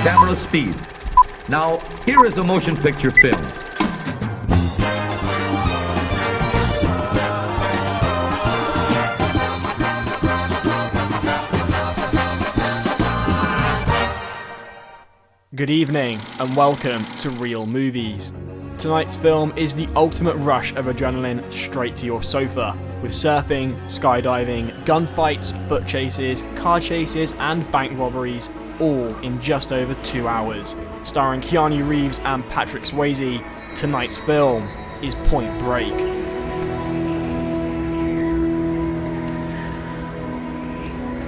camera speed. Now, here is a motion picture film. Good evening and welcome to Real Movies. Tonight's film is the ultimate rush of adrenaline straight to your sofa, with surfing, skydiving, gunfights, foot chases, car chases and bank robberies, all in just over 2 hours. Starring Keanu Reeves and Patrick Swayze, tonight's film is Point Break.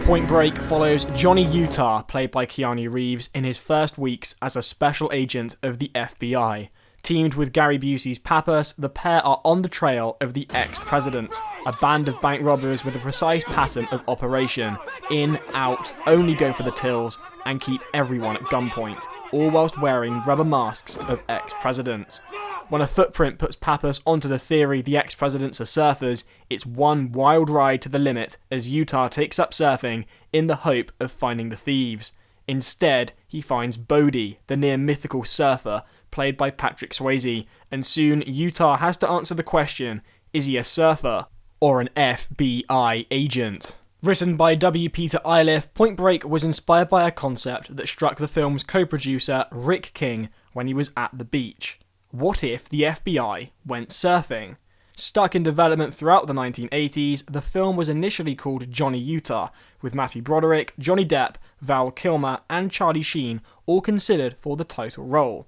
Point Break follows Johnny Utah, played by Keanu Reeves, in his first weeks as a special agent of the FBI. Teamed with Gary Busey's Pappas, the pair are on the trail of the ex-president, a band of bank robbers with a precise pattern of operation: in, out, only go for the tills, and keep everyone at gunpoint, all whilst wearing rubber masks of ex-presidents. When a footprint puts Pappas onto the theory the ex-presidents are surfers, it's one wild ride to the limit as Utah takes up surfing in the hope of finding the thieves. Instead, he finds Bodhi, the near-mythical surfer, played by Patrick Swayze, and soon Utah has to answer the question, is he a surfer or an FBI agent? Written by W. Peter Iliff, Point Break was inspired by a concept that struck the film's co-producer Rick King when he was at the beach. What if the FBI went surfing? Stuck in development throughout the 1980s, the film was initially called Johnny Utah, with Matthew Broderick, Johnny Depp, Val Kilmer and Charlie Sheen all considered for the title role.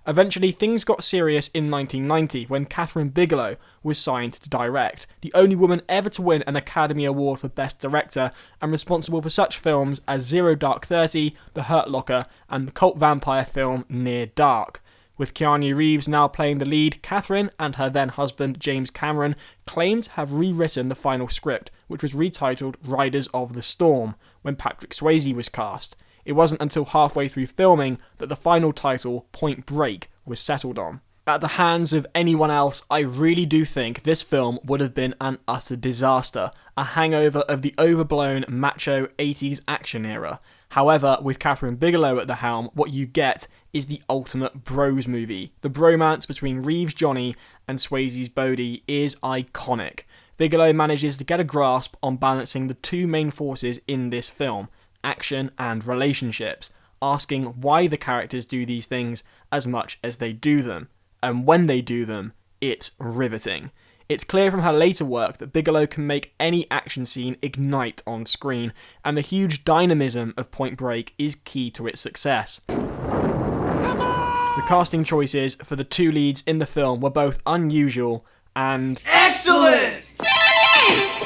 Eventually, things got serious in 1990 when Kathryn Bigelow was signed to direct, the only woman ever to win an Academy Award for Best Director and responsible for such films as Zero Dark 30, The Hurt Locker and the cult vampire film Near Dark. With Keanu Reeves now playing the lead, Kathryn and her then husband James Cameron claimed to have rewritten the final script, which was retitled Riders of the Storm, when Patrick Swayze was cast. It wasn't until halfway through filming that the final title, Point Break, was settled on. At the hands of anyone else, I really do think this film would have been an utter disaster, a hangover of the overblown, macho 80s action era. However, with Kathryn Bigelow at the helm, what you get is the ultimate bros movie. The bromance between Reeves' Johnny and Swayze's Bodhi is iconic. Bigelow manages to get a grasp on balancing the two main forces in this film, action and relationships, asking why the characters do these things as much as they do them. And when they do them, it's riveting. It's clear from her later work that Bigelow can make any action scene ignite on screen, and the huge dynamism of Point Break is key to its success. The casting choices for the two leads in the film were both unusual and excellent!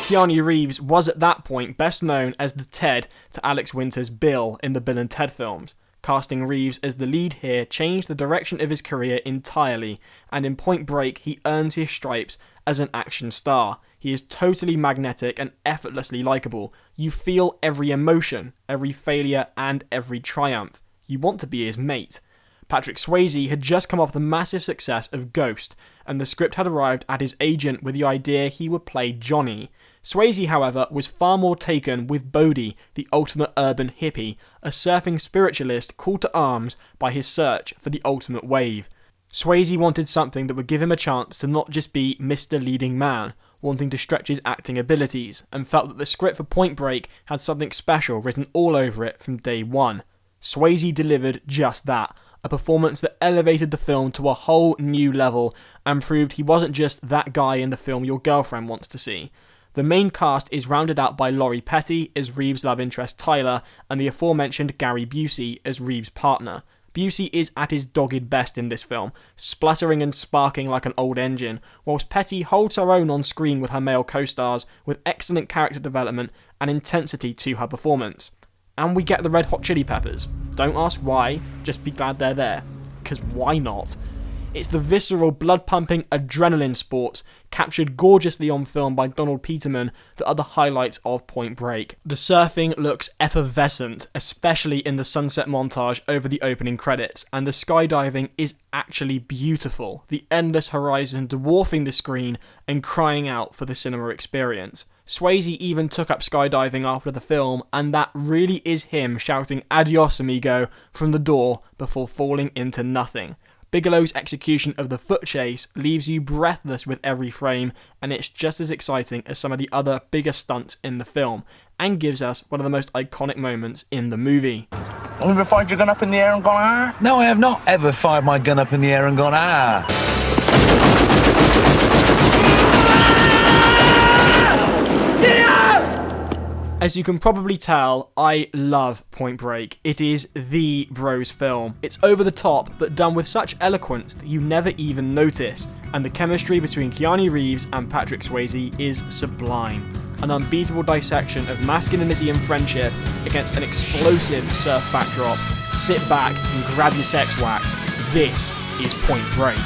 Keanu Reeves was at that point best known as the Ted to Alex Winter's Bill in the Bill and Ted films. Casting Reeves as the lead here changed the direction of his career entirely, and in Point Break he earns his stripes as an action star. He is totally magnetic and effortlessly likeable. You feel every emotion, every failure and every triumph. You want to be his mate. Patrick Swayze had just come off the massive success of Ghost, and the script had arrived at his agent with the idea he would play Johnny. Swayze, however, was far more taken with Bodhi, the ultimate urban hippie, a surfing spiritualist called to arms by his search for the ultimate wave. Swayze wanted something that would give him a chance to not just be Mr. Leading Man, wanting to stretch his acting abilities, and felt that the script for Point Break had something special written all over it from day one. Swayze delivered just that, a performance that elevated the film to a whole new level and proved he wasn't just that guy in the film your girlfriend wants to see. The main cast is rounded out by Laurie Petty as Reeves' love interest Tyler and the aforementioned Gary Busey as Reeves' partner. Busey is at his dogged best in this film, spluttering and sparking like an old engine, whilst Petty holds her own on screen with her male co-stars with excellent character development and intensity to her performance. And we get the Red Hot Chili Peppers. Don't ask why, just be glad they're there. Because why not? It's the visceral, blood-pumping adrenaline sports, captured gorgeously on film by Donald Peterman, that are the highlights of Point Break. The surfing looks effervescent, especially in the sunset montage over the opening credits, and the skydiving is actually beautiful, the endless horizon dwarfing the screen and crying out for the cinema experience. Swayze even took up skydiving after the film, and that really is him shouting "Adios, amigo" from the door before falling into nothing. Bigelow's execution of the foot chase leaves you breathless with every frame, and it's just as exciting as some of the other bigger stunts in the film, and gives us one of the most iconic moments in the movie. Have you ever fired your gun up in the air and gone, ah? No, I have not ever fired my gun up in the air and gone, ah. As you can probably tell, I love Point Break. It is the bros film. It's over the top, but done with such eloquence that you never even notice, and the chemistry between Keanu Reeves and Patrick Swayze is sublime. An unbeatable dissection of masculinity and friendship against an explosive surf backdrop. Sit back and grab your sex wax. This is Point Break.